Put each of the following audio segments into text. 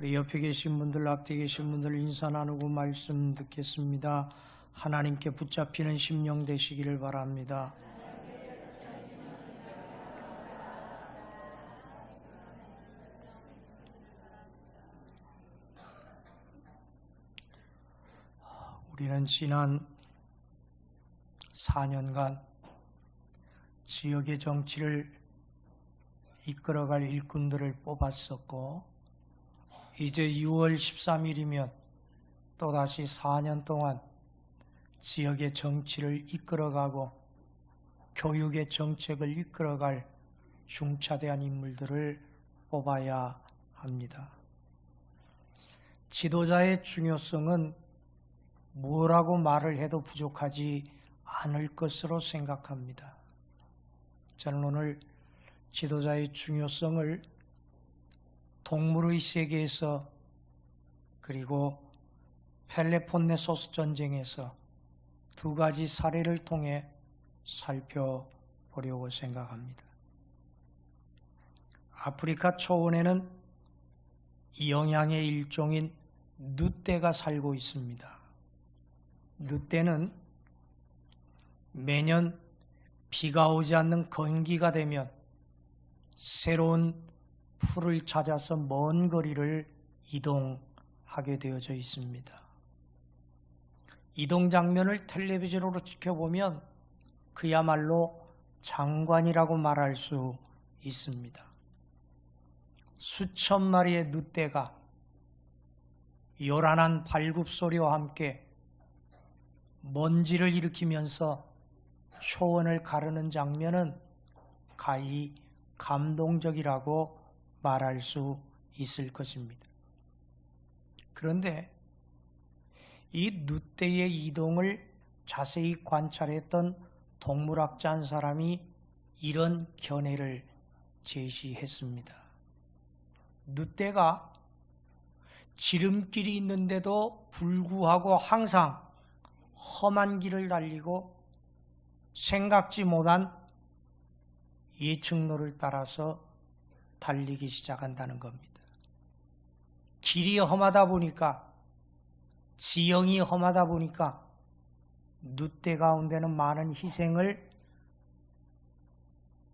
우리 옆에 계신 분들, 앞에 계신 분들 인사 나누고 말씀 듣겠습니다. 하나님께 붙잡히는 심령 되시기를 바랍니다. 우리는 지난 4년간 지역의 정치를 이끌어갈 일꾼들을 뽑았었고, 이제 6월 13일이면 또다시 4년 동안 지역의 정치를 이끌어가고 교육의 정책을 이끌어갈 중차대한 인물들을 뽑아야 합니다. 지도자의 중요성은 뭐라고 말을 해도 부족하지 않을 것으로 생각합니다. 저는 오늘 지도자의 중요성을 동물의 세계에서 그리고 펠로폰네소스 전쟁에서 두 가지 사례를 통해 살펴보려고 생각합니다. 아프리카 초원에는 영양의 일종인 늑대가 살고 있습니다. 늑대는 매년 비가 오지 않는 건기가 되면 새로운 풀을 찾아서 먼 거리를 이동하게 되어져 있습니다. 이동 장면을 텔레비전으로 지켜보면 그야말로 장관이라고 말할 수 있습니다. 수천 마리의 늑대가 요란한 발굽소리와 함께 먼지를 일으키면서 초원을 가르는 장면은 가히 감동적이라고 말할 수 있을 것입니다. 그런데 이 늑대의 이동을 자세히 관찰했던 동물학자 한 사람이 이런 견해를 제시했습니다. 늑대가 지름길이 있는데도 불구하고 항상 험한 길을 달리고 생각지 못한 예측로를 따라서 달리기 시작한다는 겁니다. 길이 험하다 보니까, 지형이 험하다 보니까 늑대 가운데는 많은 희생을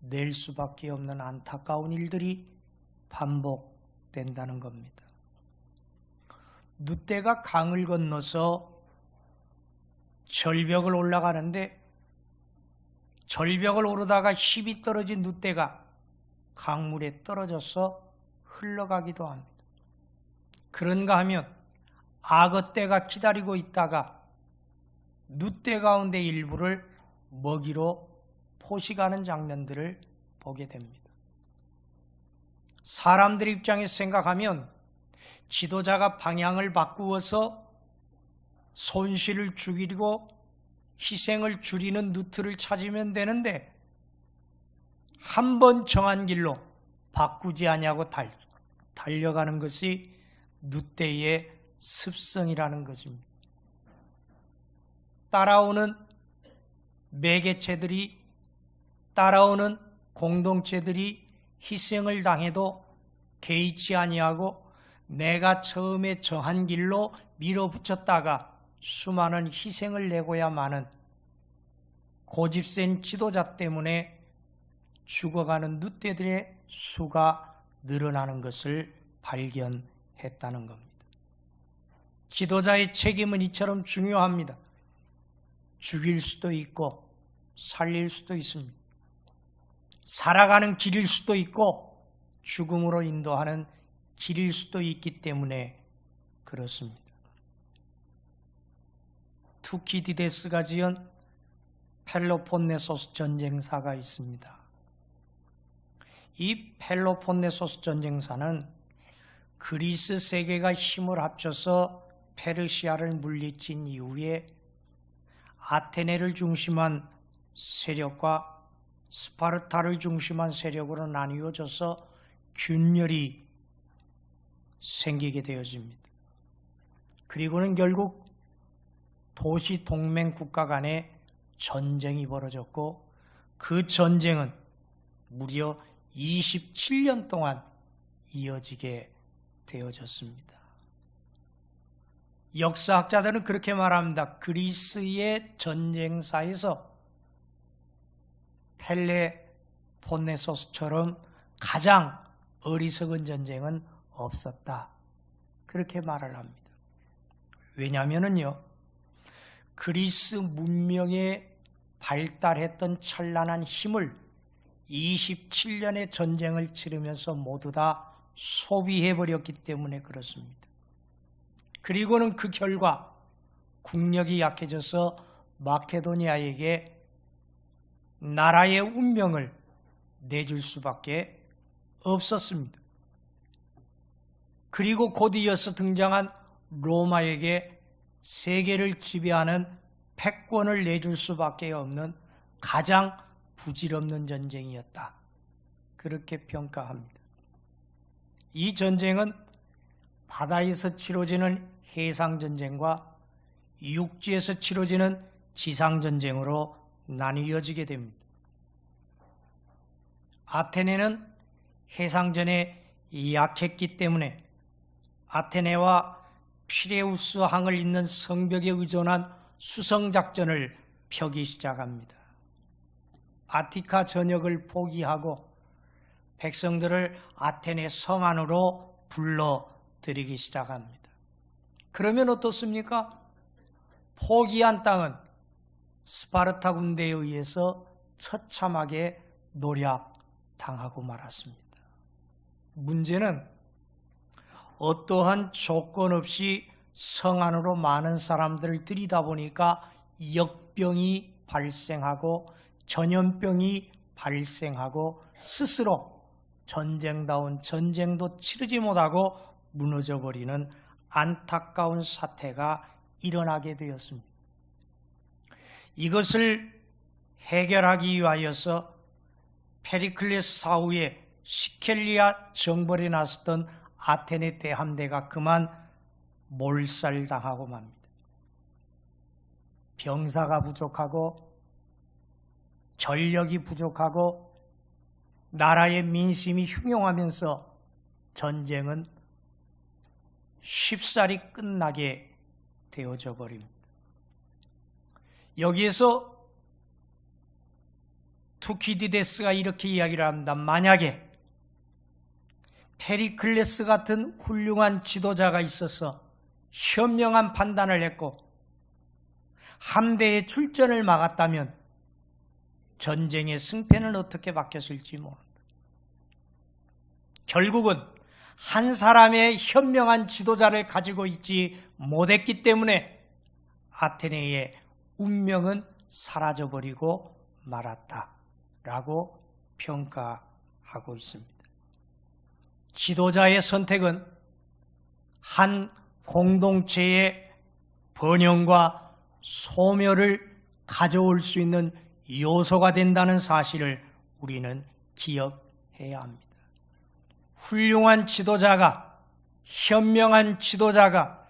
낼 수밖에 없는 안타까운 일들이 반복된다는 겁니다. 늑대가 강을 건너서 절벽을 올라가는데 절벽을 오르다가 힘이 떨어진 늑대가 강물에 떨어져서 흘러가기도 합니다. 그런가 하면 악어떼가 기다리고 있다가 늑대 가운데 일부를 먹이로 포식하는 장면들을 보게 됩니다. 사람들 입장에서 생각하면 지도자가 방향을 바꾸어서 손실을 줄이고 희생을 줄이는 루트를 찾으면 되는데 한 번 정한 길로 바꾸지 아니하고 달려가는 것이 늑대의 습성이라는 것입니다. 따라오는 매개체들이, 따라오는 공동체들이 희생을 당해도 개의치 아니하고 내가 처음에 정한 길로 밀어붙였다가 수많은 희생을 내고야 마는 고집센 지도자 때문에 죽어가는 늑대들의 수가 늘어나는 것을 발견했다는 겁니다. 지도자의 책임은 이처럼 중요합니다. 죽일 수도 있고 살릴 수도 있습니다. 살아가는 길일 수도 있고 죽음으로 인도하는 길일 수도 있기 때문에 그렇습니다. 투키디데스가 지은 펠로폰네소스 전쟁사가 있습니다. 이 펠로폰네소스 전쟁사는 그리스 세계가 힘을 합쳐서 페르시아를 물리친 이후에 아테네를 중심한 세력과 스파르타를 중심한 세력으로 나뉘어져서 균열이 생기게 되어집니다. 그리고는 결국 도시 동맹 국가 간에 전쟁이 벌어졌고 그 전쟁은 무려 27년 동안 이어지게 되어졌습니다. 역사학자들은 그렇게 말합니다. 그리스의 전쟁사에서 펠레폰네소스처럼 가장 어리석은 전쟁은 없었다. 그렇게 말을 합니다. 왜냐하면요, 그리스 문명에 발달했던 찬란한 힘을 27년의 전쟁을 치르면서 모두 다 소비해버렸기 때문에 그렇습니다. 그리고는 그 결과 국력이 약해져서 마케도니아에게 나라의 운명을 내줄 수밖에 없었습니다. 그리고 곧 이어서 등장한 로마에게 세계를 지배하는 패권을 내줄 수밖에 없는 가장 부질없는 전쟁이었다. 그렇게 평가합니다. 이 전쟁은 바다에서 치러지는 해상전쟁과 육지에서 치러지는 지상전쟁으로 나뉘어지게 됩니다. 아테네는 해상전에 약했기 때문에 아테네와 피레우스 항을 잇는 성벽에 의존한 수성작전을 펴기 시작합니다. 아티카 전역을 포기하고 백성들을 아테네 성 안으로 불러들이기 시작합니다. 그러면 어떻습니까? 포기한 땅은 스파르타 군대에 의해서 처참하게 노략당하고 말았습니다. 문제는 어떠한 조건 없이 성 안으로 많은 사람들을 들이다 보니까 역병이 발생하고 전염병이 발생하고 스스로 전쟁다운 전쟁도 치르지 못하고 무너져 버리는 안타까운 사태가 일어나게 되었습니다. 이것을 해결하기 위하여서 페리클레스 사후에 시켈리아 정벌에 나섰던 아테네 대함대가 그만 몰살당하고 맙니다. 병사가 부족하고 전력이 부족하고 나라의 민심이 흉흉하면서 전쟁은 쉽사리 끝나게 되어져 버립니다. 여기에서 투키디데스가 이렇게 이야기를 합니다. 만약에 페리클레스 같은 훌륭한 지도자가 있어서 현명한 판단을 했고 함대의 출전을 막았다면 전쟁의 승패는 어떻게 바뀌었을지 모른다. 결국은 한 사람의 현명한 지도자를 가지고 있지 못했기 때문에 아테네의 운명은 사라져버리고 말았다라고 평가하고 있습니다. 지도자의 선택은 한 공동체의 번영과 소멸을 가져올 수 있는 요소가 된다는 사실을 우리는 기억해야 합니다. 훌륭한 지도자가, 현명한 지도자가,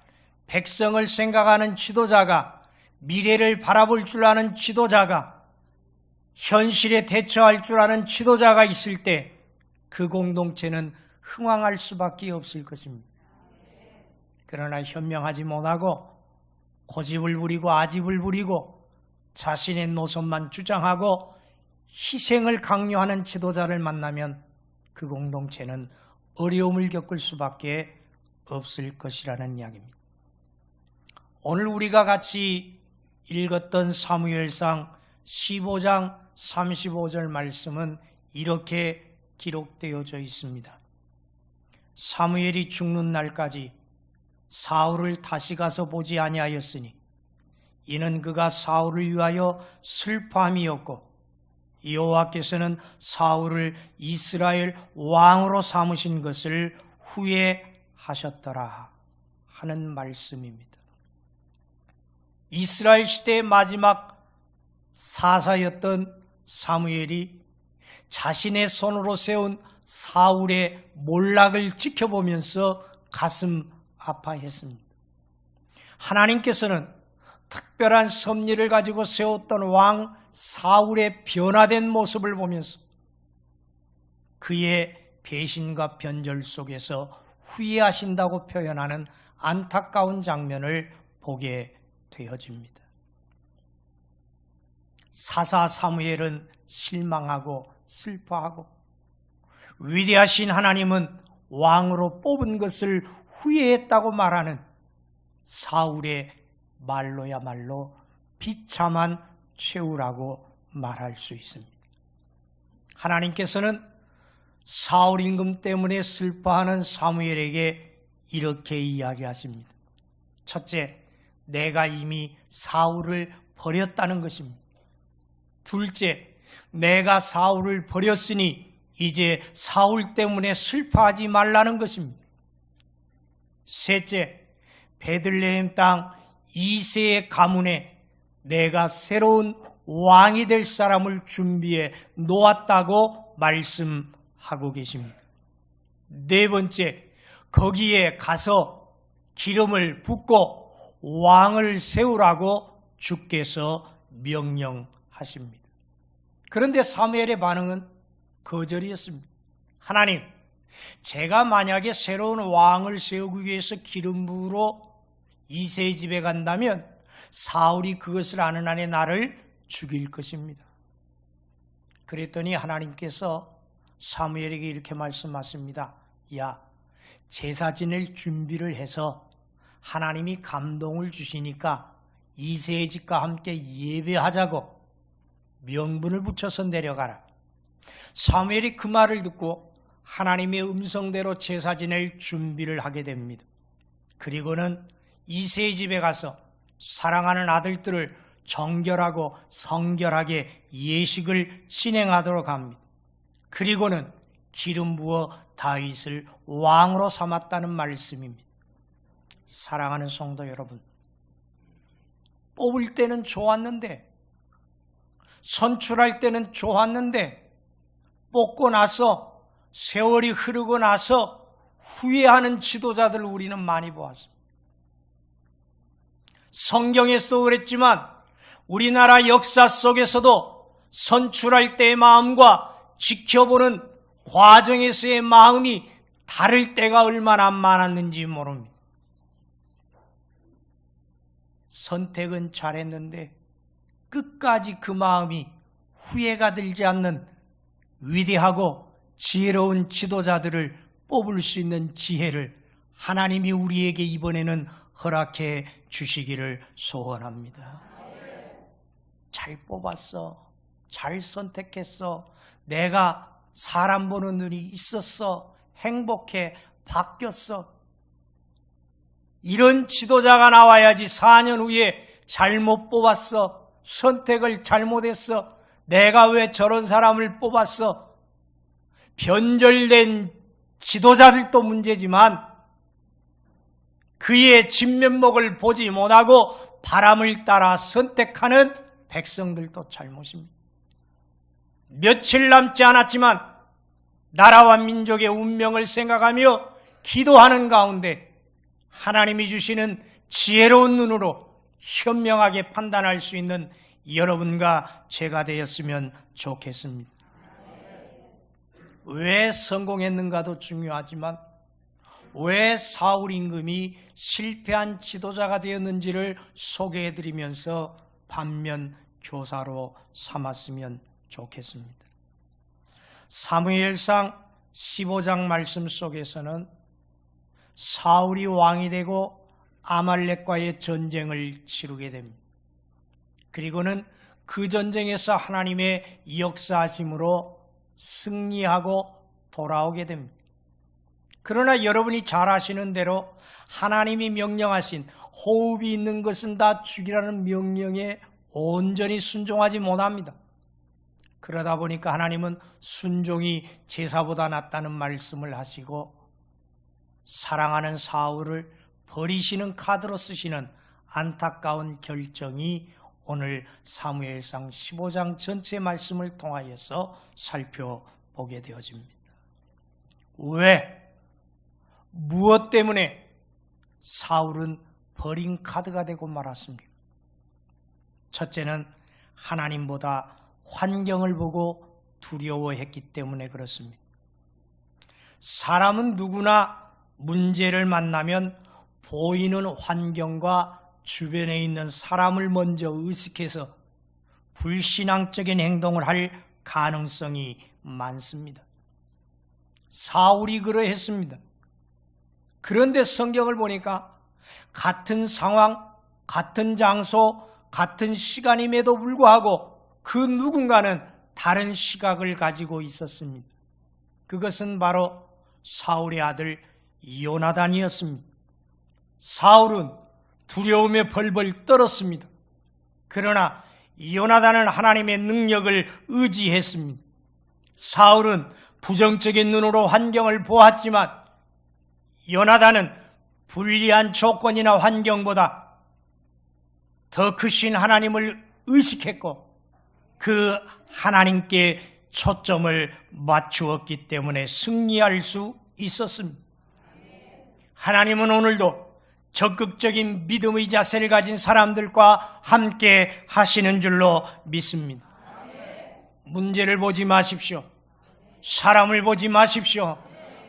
백성을 생각하는 지도자가, 미래를 바라볼 줄 아는 지도자가, 현실에 대처할 줄 아는 지도자가 있을 때 그 공동체는 흥왕할 수밖에 없을 것입니다. 그러나 현명하지 못하고 고집을 부리고 아집을 부리고 자신의 노선만 주장하고 희생을 강요하는 지도자를 만나면 그 공동체는 어려움을 겪을 수밖에 없을 것이라는 이야기입니다. 오늘 우리가 같이 읽었던 사무엘상 15장 35절 말씀은 이렇게 기록되어져 있습니다. 사무엘이 죽는 날까지 사울을 다시 가서 보지 아니하였으니 이는 그가 사울을 위하여 슬퍼함이었고 여호와께서는 사울을 이스라엘 왕으로 삼으신 것을 후회하셨더라 하는 말씀입니다. 이스라엘 시대의 마지막 사사였던 사무엘이 자신의 손으로 세운 사울의 몰락을 지켜보면서 가슴 아파했습니다. 하나님께서는 특별한 섭리를 가지고 세웠던 왕 사울의 변화된 모습을 보면서 그의 배신과 변절 속에서 후회하신다고 표현하는 안타까운 장면을 보게 되어집니다. 사사 사무엘은 실망하고 슬퍼하고 위대하신 하나님은 왕으로 뽑은 것을 후회했다고 말하는 사울의 말로야말로 비참한 최후라고 말할 수 있습니다. 하나님께서는 사울 임금 때문에 슬퍼하는 사무엘에게 이렇게 이야기하십니다. 첫째, 내가 이미 사울을 버렸다는 것입니다. 둘째, 내가 사울을 버렸으니 이제 사울 때문에 슬퍼하지 말라는 것입니다. 셋째, 베들레헴 땅 이새의 가문에 내가 새로운 왕이 될 사람을 준비해 놓았다고 말씀하고 계십니다. 네 번째, 거기에 가서 기름을 붓고 왕을 세우라고 주께서 명령하십니다. 그런데 사무엘의 반응은 거절이었습니다. 하나님, 제가 만약에 새로운 왕을 세우기 위해서 기름 부으러 이새의 집에 간다면 사울이 그것을 아는 한에 나를 죽일 것입니다. 그랬더니 하나님께서 사무엘에게 이렇게 말씀하십니다. 야, 제사 지낼 준비를 해서 하나님이 감동을 주시니까 이새의 집과 함께 예배하자고 명분을 붙여서 내려가라. 사무엘이 그 말을 듣고 하나님의 음성대로 제사 지낼 준비를 하게 됩니다. 그리고는 이새의 집에 가서 사랑하는 아들들을 정결하고 성결하게 예식을 진행하도록 합니다. 그리고는 기름 부어 다윗을 왕으로 삼았다는 말씀입니다. 사랑하는 성도 여러분, 뽑을 때는 좋았는데, 선출할 때는 좋았는데, 뽑고 나서 세월이 흐르고 나서 후회하는 지도자들을 우리는 많이 보았습니다. 성경에서도 그랬지만 우리나라 역사 속에서도 선출할 때의 마음과 지켜보는 과정에서의 마음이 다를 때가 얼마나 많았는지 모릅니다. 선택은 잘했는데 끝까지 그 마음이 후회가 들지 않는 위대하고 지혜로운 지도자들을 뽑을 수 있는 지혜를 하나님이 우리에게 이번에는 허락해 주시기를 소원합니다. 잘 뽑았어. 잘 선택했어. 내가 사람 보는 눈이 있었어. 행복해. 바뀌었어. 이런 지도자가 나와야지 4년 후에 잘못 뽑았어. 선택을 잘못했어. 내가 왜 저런 사람을 뽑았어? 변절된 지도자들도 문제지만 그의 진면목을 보지 못하고 바람을 따라 선택하는 백성들도 잘못입니다. 며칠 남지 않았지만 나라와 민족의 운명을 생각하며 기도하는 가운데 하나님이 주시는 지혜로운 눈으로 현명하게 판단할 수 있는 여러분과 제가 되었으면 좋겠습니다. 왜 성공했는가도 중요하지만 왜 사울 임금이 실패한 지도자가 되었는지를 소개해드리면서 반면 교사로 삼았으면 좋겠습니다. 사무엘상 15장 말씀 속에서는 사울이 왕이 되고 아말렉과의 전쟁을 치르게 됩니다. 그리고는 그 전쟁에서 하나님의 역사하심으로 승리하고 돌아오게 됩니다. 그러나 여러분이 잘 아시는 대로 하나님이 명령하신 호흡이 있는 것은 다 죽이라는 명령에 온전히 순종하지 못합니다. 그러다 보니까 하나님은 순종이 제사보다 낫다는 말씀을 하시고 사랑하는 사울을 버리시는 카드로 쓰시는 안타까운 결정이 오늘 사무엘상 15장 전체 말씀을 통하여서 살펴보게 되어집니다. 왜? 무엇 때문에 사울은 버린 카드가 되고 말았습니까? 첫째는 하나님보다 환경을 보고 두려워했기 때문에 그렇습니다. 사람은 누구나 문제를 만나면 보이는 환경과 주변에 있는 사람을 먼저 의식해서 불신앙적인 행동을 할 가능성이 많습니다. 사울이 그러했습니다. 그런데 성경을 보니까 같은 상황, 같은 장소, 같은 시간임에도 불구하고 그 누군가는 다른 시각을 가지고 있었습니다. 그것은 바로 사울의 아들 요나단이었습니다. 사울은 두려움에 벌벌 떨었습니다. 그러나 요나단은 하나님의 능력을 의지했습니다. 사울은 부정적인 눈으로 환경을 보았지만 요나단은 불리한 조건이나 환경보다 더 크신 하나님을 의식했고 그 하나님께 초점을 맞추었기 때문에 승리할 수 있었습니다. 하나님은 오늘도 적극적인 믿음의 자세를 가진 사람들과 함께 하시는 줄로 믿습니다. 문제를 보지 마십시오. 사람을 보지 마십시오.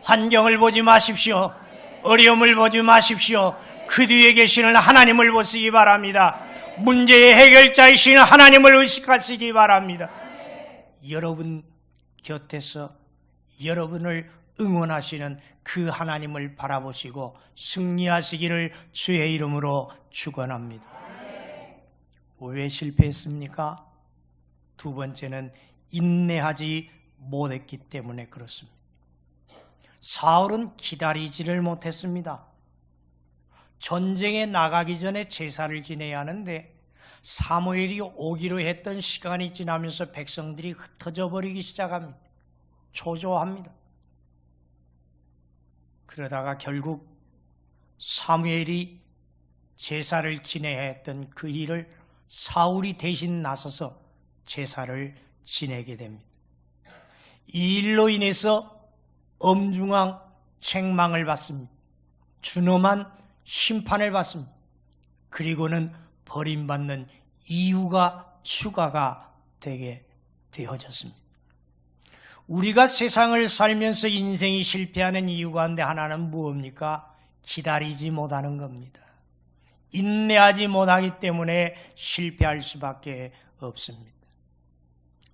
환경을 보지 마십시오. 어려움을 보지 마십시오. 그 뒤에 계시는 하나님을 보시기 바랍니다. 문제의 해결자이신 하나님을 의식하시기 바랍니다. 여러분 곁에서 여러분을 응원하시는 그 하나님을 바라보시고 승리하시기를 주의 이름으로 축원합니다. 왜 실패했습니까? 두 번째는 인내하지 못했기 때문에 그렇습니다. 사울은 기다리지를 못했습니다. 전쟁에 나가기 전에 제사를 지내야 하는데 사무엘이 오기로 했던 시간이 지나면서 백성들이 흩어져 버리기 시작합니다. 초조합니다. 그러다가 결국 사무엘이 제사를 지내야 했던 그 일을 사울이 대신 나서서 제사를 지내게 됩니다. 이 일로 인해서 엄중한 책망을 받습니다. 준엄한 심판을 받습니다. 그리고는 버림받는 이유가 추가가 되게 되어졌습니다. 우리가 세상을 살면서 인생이 실패하는 이유 가운데 하나는 무엇입니까? 기다리지 못하는 겁니다. 인내하지 못하기 때문에 실패할 수밖에 없습니다.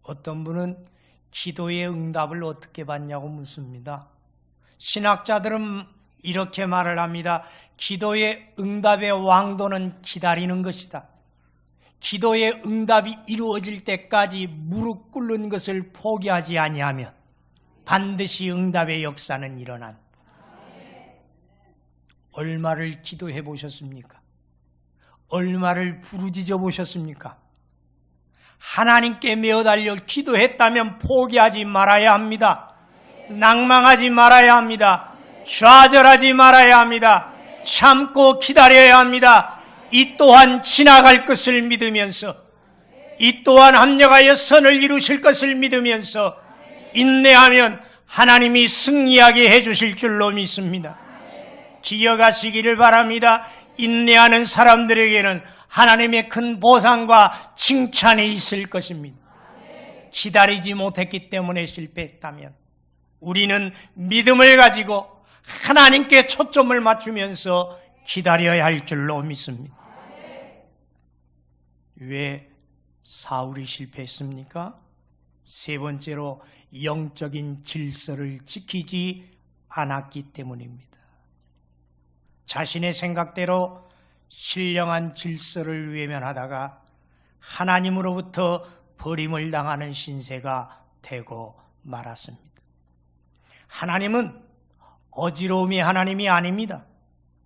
어떤 분은 기도의 응답을 어떻게 받냐고 묻습니다. 신학자들은 이렇게 말을 합니다. 기도의 응답의 왕도는 기다리는 것이다. 기도의 응답이 이루어질 때까지 무릎 꿇는 것을 포기하지 아니하면 반드시 응답의 역사는 일어난다. 얼마를 기도해 보셨습니까? 얼마를 부르짖어 보셨습니까? 하나님께 매어달려 기도했다면 포기하지 말아야 합니다. 낭망하지 말아야 합니다. 좌절하지 말아야 합니다. 참고 기다려야 합니다. 이 또한 지나갈 것을 믿으면서, 이 또한 합력하여 선을 이루실 것을 믿으면서 인내하면 하나님이 승리하게 해주실 줄로 믿습니다. 기억하시기를 바랍니다. 인내하는 사람들에게는 하나님의 큰 보상과 칭찬이 있을 것입니다. 기다리지 못했기 때문에 실패했다면 우리는 믿음을 가지고 하나님께 초점을 맞추면서 기다려야 할 줄로 믿습니다. 왜 사울이 실패했습니까? 세 번째로 영적인 질서를 지키지 않았기 때문입니다. 자신의 생각대로 신령한 질서를 외면하다가 하나님으로부터 버림을 당하는 신세가 되고 말았습니다. 하나님은 어지러움의 하나님이 아닙니다.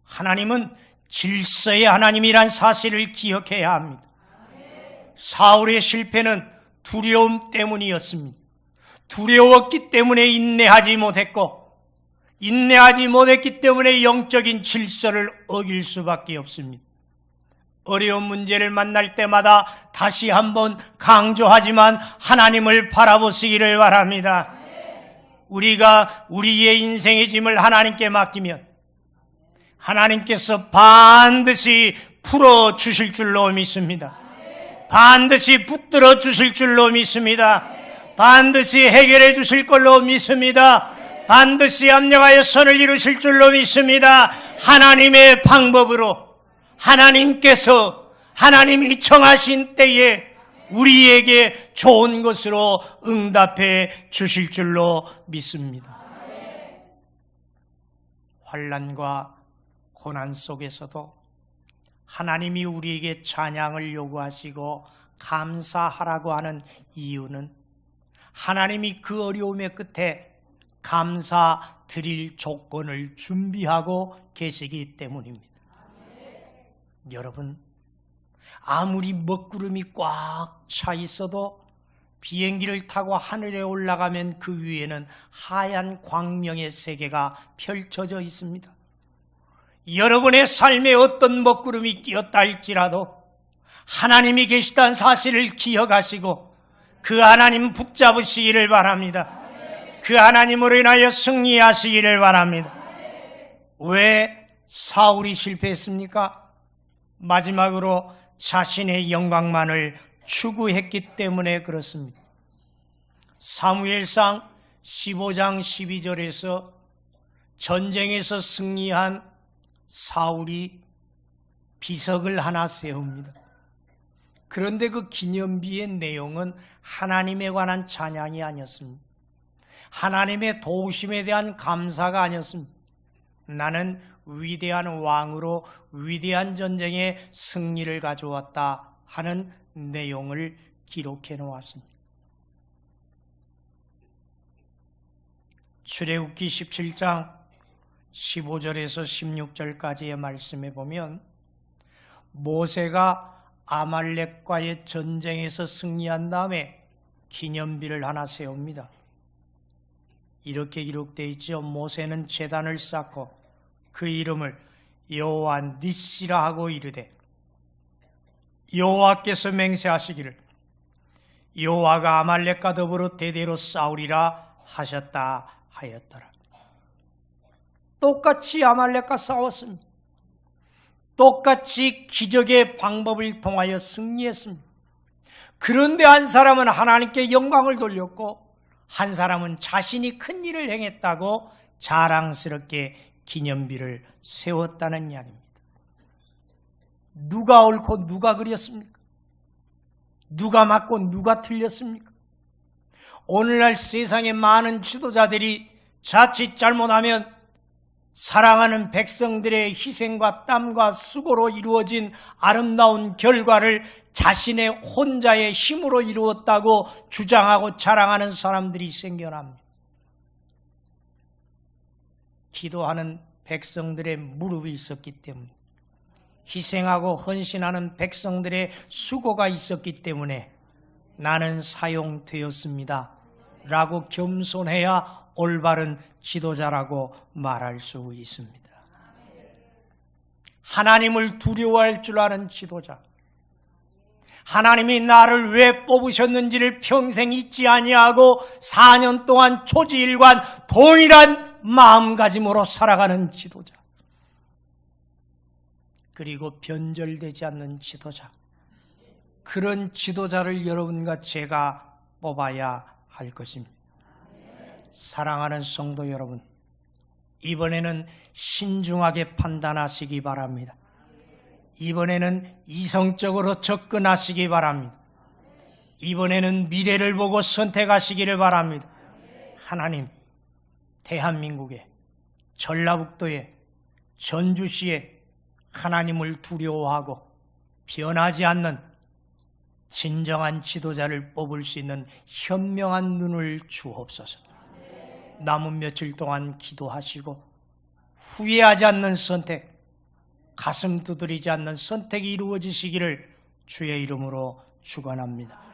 하나님은 질서의 하나님이란 사실을 기억해야 합니다. 사울의 실패는 두려움 때문이었습니다. 두려웠기 때문에 인내하지 못했고, 인내하지 못했기 때문에 영적인 질서를 어길 수밖에 없습니다. 어려운 문제를 만날 때마다 다시 한번 강조하지만 하나님을 바라보시기를 바랍니다. 우리가 우리의 인생의 짐을 하나님께 맡기면 하나님께서 반드시 풀어주실 줄로 믿습니다. 반드시 붙들어 주실 줄로 믿습니다. 반드시 해결해 주실 걸로 믿습니다. 반드시 합력하여 선을 이루실 줄로 믿습니다. 하나님의 방법으로 하나님께서 하나님이 정하신 때에 우리에게 좋은 것으로 응답해 주실 줄로 믿습니다. 환난과 고난 속에서도 하나님이 우리에게 찬양을 요구하시고 감사하라고 하는 이유는 하나님이 그 어려움의 끝에 감사 드릴 조건을 준비하고 계시기 때문입니다. 여러분, 아무리 먹구름이 꽉 차 있어도 비행기를 타고 하늘에 올라가면 그 위에는 하얀 광명의 세계가 펼쳐져 있습니다. 여러분의 삶에 어떤 먹구름이 끼었다 할지라도 하나님이 계시다는 사실을 기억하시고 그 하나님 붙잡으시기를 바랍니다. 그 하나님으로 인하여 승리하시기를 바랍니다. 왜 사울이 실패했습니까? 마지막으로 자신의 영광만을 추구했기 때문에 그렇습니다. 사무엘상 15장 12절에서 전쟁에서 승리한 사울이 비석을 하나 세웁니다. 그런데 그 기념비의 내용은 하나님에 관한 찬양이 아니었습니다. 하나님의 도우심에 대한 감사가 아니었습니다. 나는 위대한 왕으로 위대한 전쟁의 승리를 가져왔다 하는 내용을 기록해 놓았습니다. 출애굽기 17장 15절에서 16절까지의 말씀에 보면 모세가 아말렉과의 전쟁에서 승리한 다음에 기념비를 하나 세웁니다. 이렇게 기록되어 있죠. 모세는 제단을 쌓고 그 이름을 여호와 니시라 하고 이르되 여호와께서 맹세하시기를 여호와가 아말렉과 더불어 대대로 싸우리라 하셨다 하였더라. 똑같이 아말렉과 싸웠습니다. 똑같이 기적의 방법을 통하여 승리했습니다. 그런데 한 사람은 하나님께 영광을 돌렸고 한 사람은 자신이 큰 일을 행했다고 자랑스럽게 기념비를 세웠다는 이야기입니다. 누가 옳고 누가 그렸습니까? 누가 맞고 누가 틀렸습니까? 오늘날 세상의 많은 지도자들이 자칫 잘못하면 사랑하는 백성들의 희생과 땀과 수고로 이루어진 아름다운 결과를 자신의 혼자의 힘으로 이루었다고 주장하고 자랑하는 사람들이 생겨납니다. 기도하는 백성들의 무릎이 있었기 때문에, 희생하고 헌신하는 백성들의 수고가 있었기 때문에 나는 사용되었습니다 라고 겸손해야 올바른 지도자라고 말할 수 있습니다. 하나님을 두려워할 줄 아는 지도자, 하나님이 나를 왜 뽑으셨는지를 평생 잊지 아니하고 4년 동안 초지일관 동일한 마음가짐으로 살아가는 지도자, 그리고 변절되지 않는 지도자, 그런 지도자를 여러분과 제가 뽑아야 할 것입니다. 사랑하는 성도 여러분, 이번에는 신중하게 판단하시기 바랍니다. 이번에는 이성적으로 접근하시기 바랍니다. 이번에는 미래를 보고 선택하시기를 바랍니다. 하나님, 대한민국에, 전라북도에, 전주시에 하나님을 두려워하고 변하지 않는 진정한 지도자를 뽑을 수 있는 현명한 눈을 주옵소서. 남은 며칠 동안 기도하시고 후회하지 않는 선택, 가슴 두드리지 않는 선택이 이루어지시기를 주의 이름으로 축원합니다.